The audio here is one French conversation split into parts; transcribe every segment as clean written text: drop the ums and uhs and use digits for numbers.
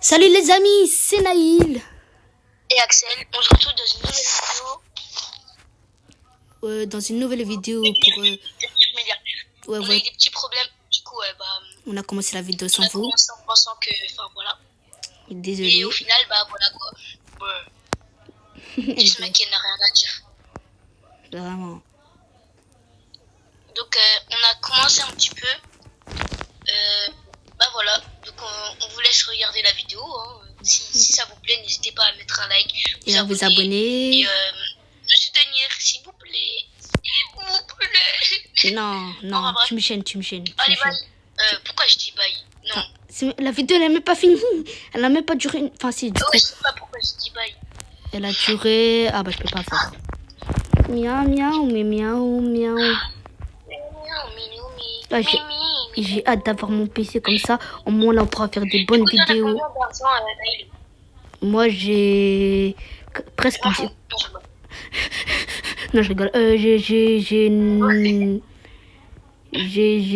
Salut les amis, c'est Naïl. Et Axel, on se retrouve dans une nouvelle vidéo. Pour... Ouais, on a eu des petits problèmes, du coup, on a commencé la vidéo sans vous. On a commencé en pensant que, voilà. Désolé. Et au final, voilà quoi. Ouais. Ce mec qui n'a rien à dire. Vraiment. Donc, on a commencé un petit peu. Voilà. Donc, on vous laisse regarder la vidéo. Hein. Si ça vous plaît, n'hésitez pas à mettre un like. Et à vous abonner. Et me soutenir, s'il vous plaît. S'il vous plaît. Non, tu me gênes. Allez, bye. Pourquoi je dis bye? Non. La vidéo, elle n'a même pas fini. Elle n'a même pas duré. Enfin, si, du coup. Je sais pas pourquoi je dis bye. Elle a duré. Ah, bah, je peux pas faire. Miaou, miaou. Ah, j'ai hâte d'avoir mon PC comme ça. Au moins, là, on pourra faire des bonnes vidéos. Moi, j'ai presque... Non, je rigole. J'ai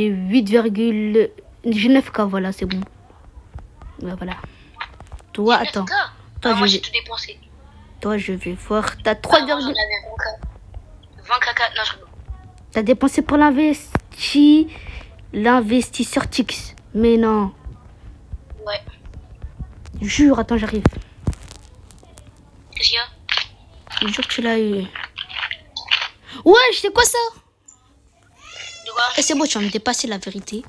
8, j'ai 9K, voilà, c'est bon. Ouais, voilà. Toi, attends. Moi, j'ai tout dépensé. Toi, je vais voir. T'as 3, 20K. Non, je rigole. T'as dépensé pour l'investisseur Tix. Mais non. Ouais. Jure, attends, j'arrive. Qu'est-ce qu'il y a? Je jure que tu l'as eu. Ouais, c'est quoi ça? De quoi? C'est bon, tu vas me dépasser la vérité.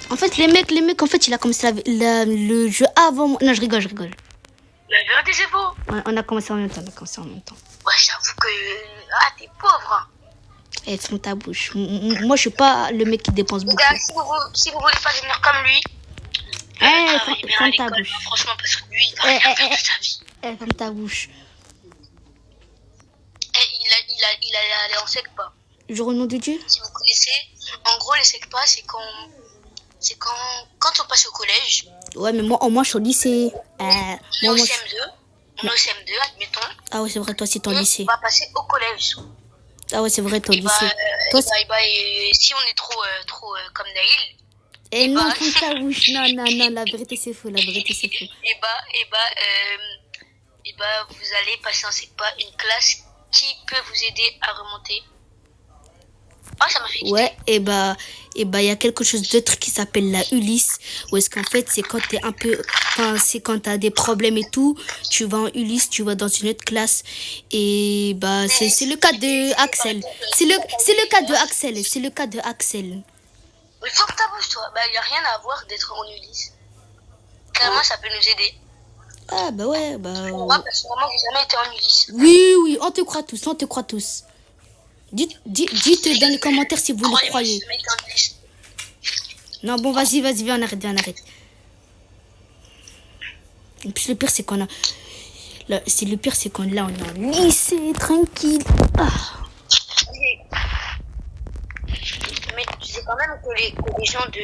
En fait, les mecs, en fait, il a commencé le jeu avant moi. Non, je rigole. La vérité, c'est faux. Ouais, on a commencé en même temps. Ouais, j'avoue que... Ah, t'es pauvre. Eh, ferme ta bouche. Moi, je suis pas le mec qui dépense beaucoup. Gars, si vous voulez pas devenir comme lui... ferme ta bouche. Franchement, parce que lui, il va rien faire de sa vie. Ferme ta bouche. Il allait aller en secpa. Jour au nom de Dieu. Si vous connaissez, en gros, les secpas, c'est quand on passe au collège. Ouais, mais moi, au moins, je suis au lycée. On est au CM2, admettons. Ah ouais, c'est vrai, toi, c'est ton lycée. On va passer au collège. Ah ouais, c'est vrai, ton lycée. Et si on est trop comme Naïl... Eh non, ferme ta bouche. Non, la vérité, c'est faux. Et vous allez passer en secpa une classe qui peut vous aider à remonter. Ah, ça m'a fait ouais, et il y a quelque chose d'autre qui s'appelle la Ulysse. Où est-ce qu'en fait, c'est quand t'es un peu... Enfin, c'est quand t'as des problèmes et tout, tu vas en Ulysse, tu vas dans une autre classe. Et c'est le cas de Axel. C'est le cas de Axel. Mais faut que ta bouche, toi. Il n'y a rien à voir d'être en Ulysse. Clairement, ça peut nous aider. Ah, bah ouais, Moi, personnellement, j'ai jamais été en Ulysse. Oui, on te croit tous. Dites dans les commentaires si vous le croyez. Non, bon, vas-y, viens, on arrête. Et puis le pire, c'est qu'on a... Là, on est en lycée, tranquille. Ah. Mais tu sais quand même que les gens de...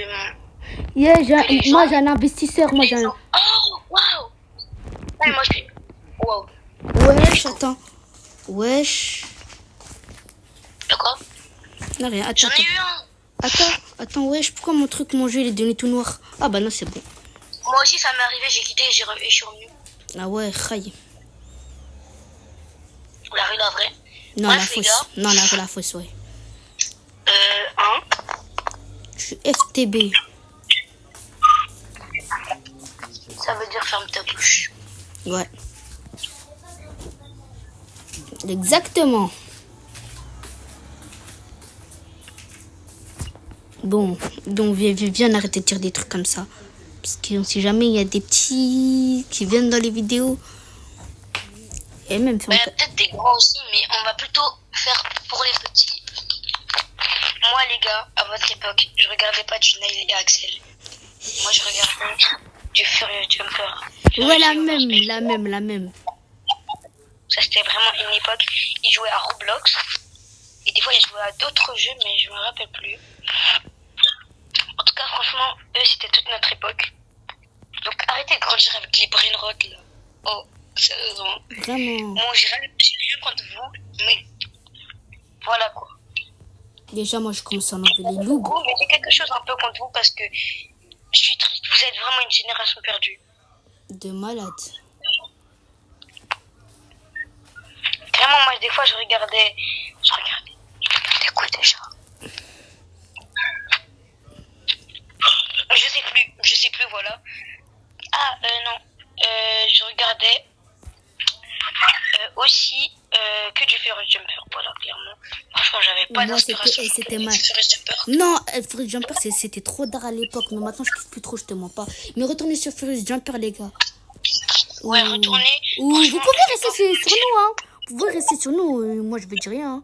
Moi, j'ai un investisseur. Oh, waouh. Ouais, moi, je suis... Waouh. Wesh, attends. Wesh. De quoi? Non, rien, attends. J'en ai eu un. Attends, wesh, pourquoi mon jeu, il est devenu tout noir? Ah bah non, c'est bon. Moi aussi, ça m'est arrivé, j'ai quitté et je suis revenu. Ah ouais, raille. La rue, la vraie. Non, la fausse. Non, la rue, la fausse, ouais. Je suis FTB. Ça veut dire ferme ta bouche. Ouais. Exactement. Bon, donc viens arrêter de dire des trucs comme ça. Parce qu'on sait jamais, il y a des petits qui viennent dans les vidéos. Et même peut-être des grands aussi, mais on va plutôt faire pour les petits. Moi, les gars, à votre époque, je regardais pas du Naïl et Axel. Moi, je regardais du Furious Jumper. Ouais, la même. Ça, c'était vraiment une époque. Ils jouaient à Roblox. Et des fois, ils jouaient à d'autres jeux, mais je me rappelle plus. En tout cas, franchement, eux, c'était toute notre époque. Donc, arrêtez de grandir avec les brain rot, là. Oh, sérieusement. Vraiment. Bon, j'ai rien contre vous, mais voilà, quoi. Déjà, moi, je commence à enlever les loups. Mais j'ai quelque chose un peu contre vous parce que je suis triste. Vous êtes vraiment une génération perdue. De malade. Vraiment, moi, des fois, je regardais quoi déjà? Je sais plus, voilà. Ah, non. Je regardais aussi que du Forest Jumper, voilà, clairement. Franchement, j'avais pas Moi, d'inspiration pour c'était du mal. Forest Jumper. Non, Forest Jumper, c'était trop d'art à l'époque. Mais maintenant, je kiffe plus trop, je te mens pas. Mais retournez sur Forest Jumper, les gars. Ouais, retournez. Ou vous pouvez rester sur nous, hein. Vous pouvez rester sur nous. Moi, je veux dire rien. Hein.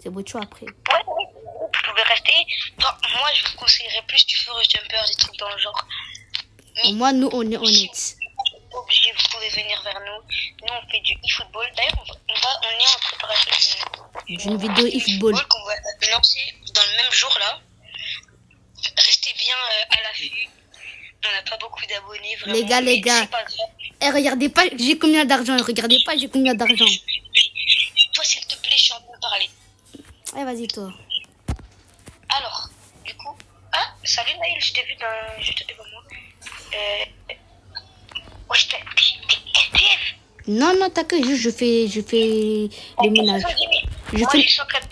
C'est beau, tu vois, après. Ouais, vous pouvez rester. Enfin, moi, je vous conseillerais plus du Forest Jumper, des trucs dans le genre. Mais Moi, nous, on est honnêtes. obligé, vous pouvez venir vers nous. Nous, on fait du e-football. D'ailleurs, on est en préparation d'une vidéo e-football qu'on va lancer dans le même jour là. Restez bien à l'affût. On n'a pas beaucoup d'abonnés, vraiment. Les gars. C'est pas grave. Eh, regardez pas, j'ai combien d'argent. Regardez pas, j'ai combien d'argent. Toi, s'il te plaît, je suis en train de parler. Eh, vas-y, toi. Alors, du coup. Ah, salut Naïl, je t'ai vu juste devant moi. Ouais, je t'ai. Non, t'inquiète, juste je fais le ménage. Je Moi, fais, j'ai 115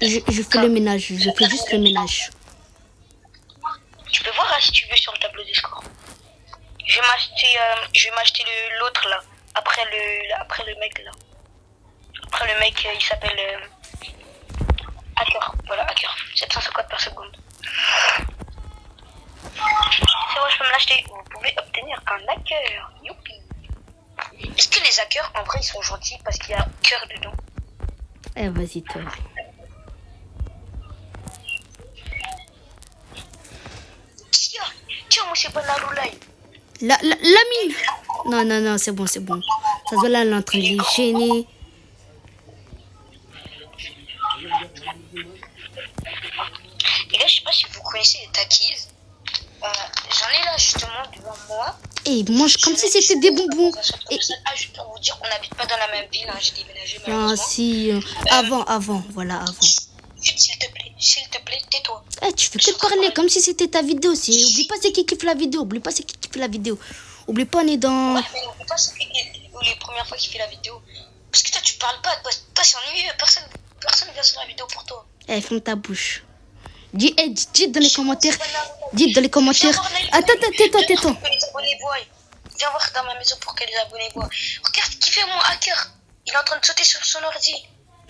000. je fais le ménage, je fais juste le ménage. Tu peux voir si tu veux sur le tableau des scores. Je vais m'acheter l'autre là. Après le mec là. Après le mec, il s'appelle Hacker. Voilà, Hacker. 750 par seconde. C'est vrai, je peux me l'acheter. Vous pouvez obtenir un hacker. Youpi. Est-ce que les hackers, en vrai, ils sont gentils parce qu'il y a cœur dedans? Eh, vas-y, toi. Tiens, moi, c'est pas Narulai. La mine. Non, c'est bon. Ça se voit là, elle est en train de les gêner. Et là, je sais pas si vous connaissez les Takis. J'en ai là justement devant moi. Et ils mangent comme si c'était des bonbons. Et... juste pour vous dire qu'on n'habite pas dans la même ville, hein, j'ai déménagé Non, si. Avant. S'il te plaît, tais-toi. Eh, tu fais que parler comme si c'était ta vidéo. Oublie pas c'est qui kiffe la vidéo. Oublie pas, on est dans... Ouais, mais n'oublie pas c'est les premières fois qu'il fait la vidéo. Parce que toi, tu parles pas. Toi, c'est ennuyeux. Personne vient sur la vidéo pour toi. Eh, ferme ta bouche. Dis dans les commentaires. Dis dans les commentaires. Attends, tais-toi. Que les abonnés voient. Viens voir dans ma maison pour que les abonnés voient. Regarde qui fait mon hacker. Il est en train de sauter sur son ordi.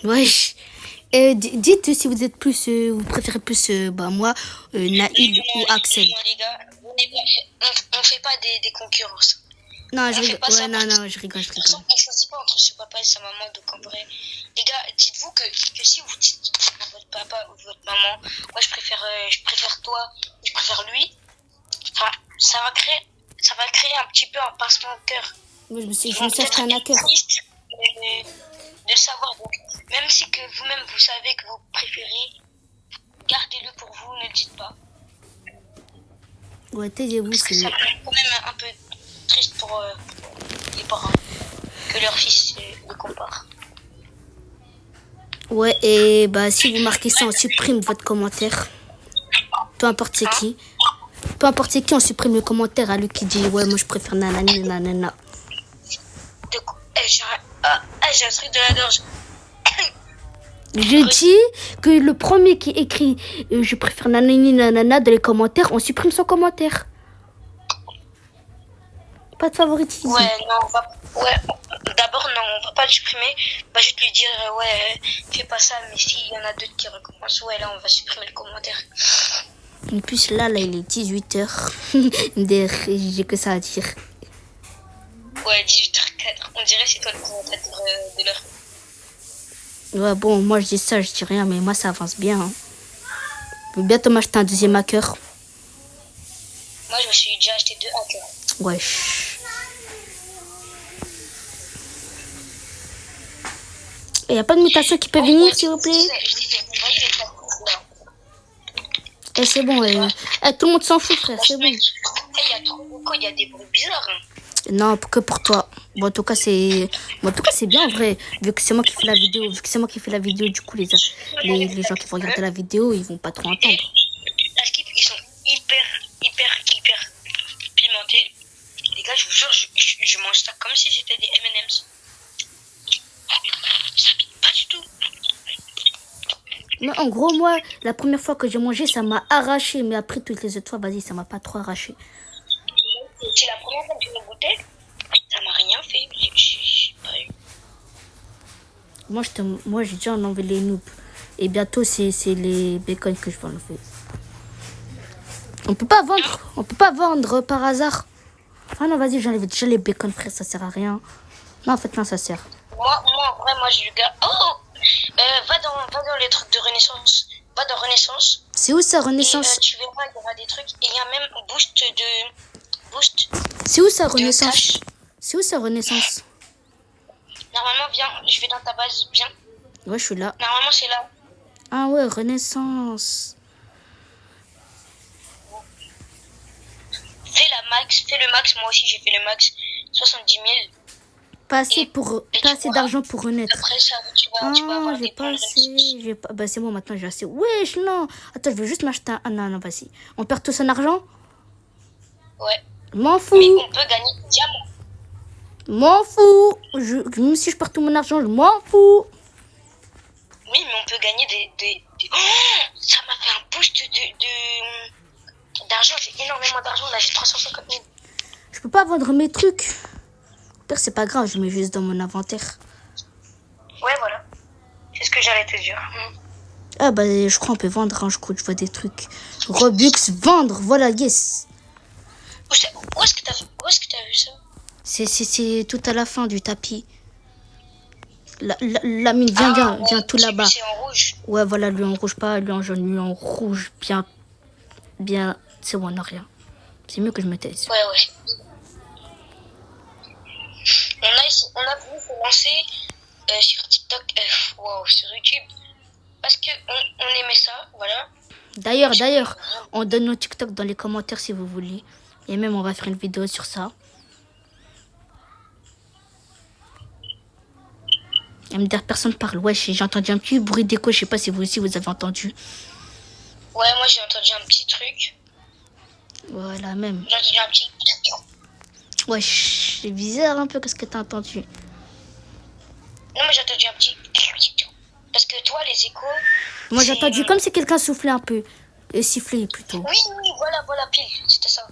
Wesh. Dites si vous êtes plus, vous préférez plus, moi, Naïl ou Axel. Les gars, on fait pas des concurrences. Non, je rigole. Ouais, non, je rigole. On choisit pas entre son papa et sa maman, donc en vrai, les gars, dites-vous que si vous dites à votre papa ou votre maman, moi je préfère toi, je préfère lui, enfin, ça va créer un petit peu un pincement au cœur. Moi, je me suis acheté un hacker. Triste de savoir, donc, même si que vous-même vous savez que vous préférez, gardez-le pour vous, ne le dites pas. Ouais, taisez-vous, Parce que c'est ça peut être quand même un peu triste pour les parents que leur fils le compare. Ouais, et si vous marquez ça, on supprime votre commentaire. Peu importe c'est qui. On supprime le commentaire à lui qui dit ouais, moi je préfère nanani, nanana. De quoi j'ai un truc de la gorge. Je dis que le premier qui écrit je préfère nanani, nanana dans les commentaires, on supprime son commentaire. Pas de favoritisme. D'abord, non, on va pas le supprimer. On va juste lui dire, fais pas ça, mais s'il y en a d'autres qui recommencent, là, on va supprimer le commentaire. En plus, là, il est 18h. J'ai que ça à dire. Ouais, 18h04. On dirait c'est toi le commentateur de l'heure. Ouais, bon, moi, je dis ça, je dis rien, mais moi, ça avance bien. Hein. Je vais bientôt m'acheter un deuxième hacker. Moi, je me suis déjà acheté 2 hackers. Ouais. Il n'y a pas de mutation qui peut venir, s'il vous plaît? Et c'est bon, tout le monde s'en fout, frère, c'est bon. Il y a trop de codes, il y a des bruits bizarres. Hein. Non, que pour toi. Bon, en tout cas, c'est bien, en vrai. Vu que c'est moi qui fais la vidéo, du coup, les gens qui vont regarder la vidéo, ils vont pas trop entendre. Ils sont hyper pimentés. Les gars, je vous jure, je mange ça comme si c'était des M&M's. Ça pique pas du tout. Non, en gros, moi, la première fois que j'ai mangé, ça m'a arraché. Mais après, toutes les autres fois, vas-y, ça m'a pas trop arraché. C'est la première fois que je l'ai goûté. Ça m'a rien fait. J'ai pas eu. Moi, j'ai déjà enlevé les noobs. Et bientôt, c'est les bacon que je vais enlever. On peut pas vendre par hasard. Ah non, vas-y, j'enlève déjà les bacon, frère, ça sert à rien. Non, en fait, non, ça sert. Moi, en vrai, moi, je regarde. Oh, va dans les trucs de Renaissance. Va dans Renaissance. C'est où ça, Renaissance? Et tu verras, il y aura des trucs. Et il y a même Boost. C'est où ça, de Renaissance? cash. C'est où ça, Renaissance? Normalement, viens, je vais dans ta base. Viens. Ouais, je suis là. Normalement, c'est là. Ah ouais, Renaissance. Fais le max. Moi aussi, j'ai fait le max. 70 000. Pas assez d'argent pour renaître. Après ça, tu vas avoir j'ai des pas points de assez. réussite. Bah, c'est bon, maintenant j'ai assez. Wesh, non. Attends, je veux juste m'acheter un. Ah, non, vas-y. On perd tout son argent? Ouais. M'en fous. Mais on peut gagner des diamants. M'en fous. Même si je perds tout mon argent, je m'en fous. Oui, mais on peut gagner des... Oh, ça m'a fait un boost d'argent. J'ai énormément d'argent. Là, j'ai 350 000. Je peux pas vendre mes trucs. Pire, c'est pas grave, je mets juste dans mon inventaire. Ouais, voilà. C'est ce que j'allais te dire. Ah bah, je crois qu'on peut vendre, hein, je vois des trucs. Robux, vendre, voilà, yes. Où est-ce que t'as vu ça? C'est tout à la fin du tapis. La mine, viens tout là-bas. C'est en rouge. Ouais, voilà, lui en rouge, pas lui en jaune, lui en rouge, bien, c'est bon, on n'a rien. C'est mieux que je me taise. Ouais. On a voulu se lancer sur TikTok, sur YouTube, parce que on aimait ça, voilà. D'ailleurs, on donne nos TikTok dans les commentaires si vous voulez. Et même, on va faire une vidéo sur ça. MDR, personne parle. Ouais, j'ai entendu un petit bruit d'écho. Je sais pas si vous aussi vous avez entendu. Ouais, moi j'ai entendu un petit truc. Voilà, même. J'ai entendu un petit... Ouais, c'est bizarre un peu. Qu'est-ce que t'as entendu? Non, mais j'ai entendu un petit... Parce que toi, les échos... Moi, j'ai entendu comme si quelqu'un soufflait un peu. Et sifflait plutôt. Oui, voilà, pile. C'était ça.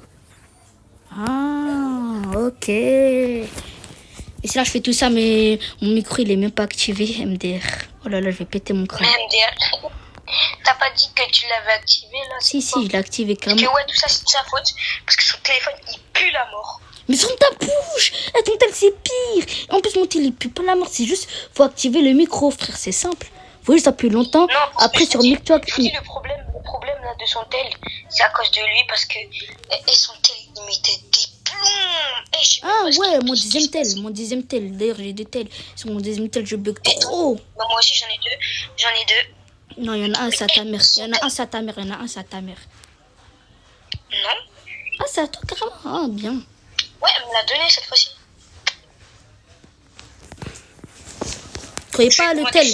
Ah, ok. Et si là, je fais tout ça, mais mon micro, il est même pas activé, MDR. Oh là là, je vais péter mon crâne. MDR. T'as pas dit que tu l'avais activé, là? Si, je l'ai activé Parce carrément. que ouais, tout ça, c'est de sa faute. Parce que son téléphone, il pue la mort. Mais ferme ta bouche! Ton tel, c'est pire! En plus, mon tel, il pue pas la mort. C'est juste, faut activer le micro, frère. C'est simple. Faut juste appuyer longtemps. Non, après, sur le micro, je dis le problème là, de son tel, c'est à cause de lui. Parce que son tel, il mettait des plombs. Ah ouais, mon deuxième tel. D'ailleurs, j'ai deux tels. Sur mon deuxième tel, je bug trop. Bah, moi aussi, j'en ai deux. Non, il y en a un, c'est à ta mère. Il y en a un, c'est à ta mère. Non? Ah, c'est à toi, carrément. Ah, bien. Ouais, elle me l'a donné cette fois-ci. Croyez pas le tel.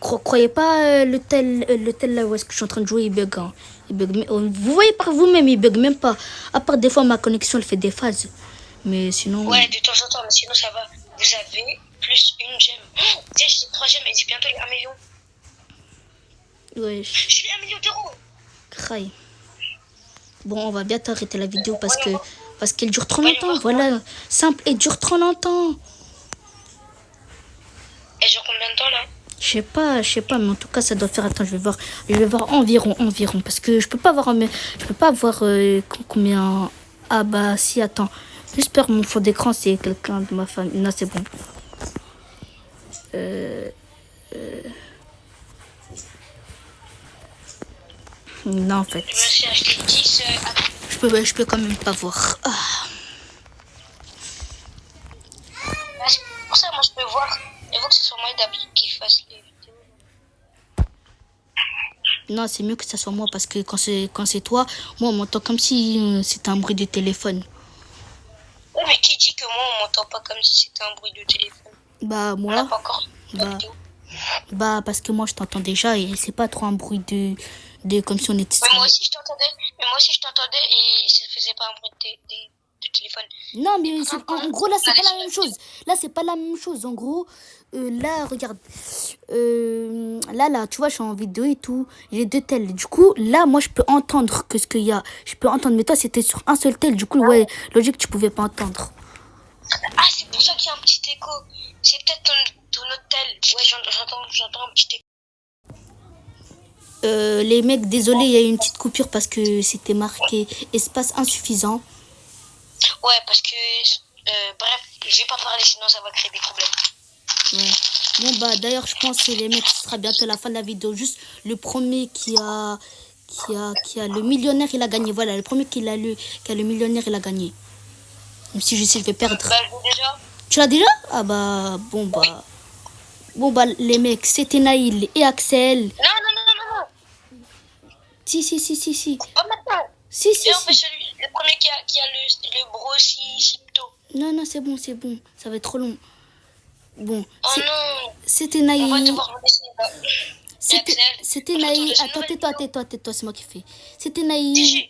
Croyez pas le tel là où est-ce que je suis en train de jouer, il bug. Hein. Il bug. Vous voyez par vous-même, il bug même pas. À part des fois, ma connexion, elle fait des phases. Mais sinon... Ouais, de temps en temps, mais sinon ça va. Vous avez plus une gemme. Oh, j'ai 3 gemmes et j'ai bientôt les 1 million. Ouais. J'ai 1 million d'euros. Craille. Bon, on va bientôt arrêter la vidéo parce qu'elle dure trop longtemps. Voilà, simple, elle dure trop longtemps. Elle dure combien de temps là? Je sais pas, mais en tout cas, ça doit faire... Attends, je vais voir environ, parce que je peux pas voir combien... Ah bah, si, attends. J'espère que mon fond d'écran, c'est quelqu'un de ma famille. Non, c'est bon. Non, en fait. Je me suis acheté 10... Je peux quand même pas voir. Ah. C'est pour ça, moi, je peux voir. Il faut que ce soit moi d'habitude qui fasse les vidéos. Non, c'est mieux que ce soit moi parce que quand c'est toi, moi, on m'entend comme si c'était un bruit de téléphone. Ouais, mais qui dit que moi, on m'entend pas comme si c'était un bruit de téléphone? Bah, moi... On n'a pas encore Bah, parce que moi, je t'entends déjà et c'est pas trop un bruit de comme si on était... Mais moi aussi, je t'entendais et ça faisait faisait pas un bruit de téléphone. Non, mais en gros, là, c'est pas la même chose. Là, c'est pas la même chose. En gros, là, regarde. Là, tu vois, je suis en vidéo et tout. J'ai 2 tels. Du coup, là, moi, je peux entendre que ce qu'il y a. Je peux entendre. Mais toi, c'était sur un seul tel. Du coup, ouais, logique, tu pouvais pas entendre. Ah, c'est pour ça qu'il y a un petit écho. C'est peut-être ton autre tel. Ouais, j'entends un petit écho. Les mecs, désolé, il y a eu une petite coupure parce que c'était marqué espace insuffisant. Ouais, parce que... bref, je vais pas parler, sinon ça va créer des problèmes. Ouais. Bon, bah, d'ailleurs, je pense que les mecs, ce sera bientôt la fin de la vidéo. Juste le premier qui a le millionnaire, il a gagné. Voilà, le premier qui a le millionnaire, il a gagné. Même si je sais, je vais perdre. Bah, déjà. Tu l'as déjà? Ah, bah, bon, bah. Bon, bah, les mecs, c'était Naïl et Axel. Non. Si. Pas maintenant. Si. Et on fait le premier qui a le bro si tôt. Non, c'est bon. Ça va être trop long. Bon, Oh non. c'était On va Naïl. devoir laisser là. C'était Naïl. Attends, tais-toi, c'est moi qui fais. C'était Naïl.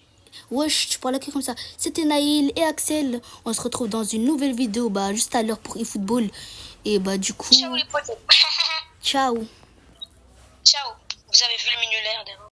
Wesh, tu parles comme ça. C'était Naïl et Axel. On se retrouve dans une nouvelle vidéo, bah, juste à l'heure pour eFootball. Et bah, du coup. Ciao les potes. Ciao. Ciao. Vous avez vu le millionnaire derrière.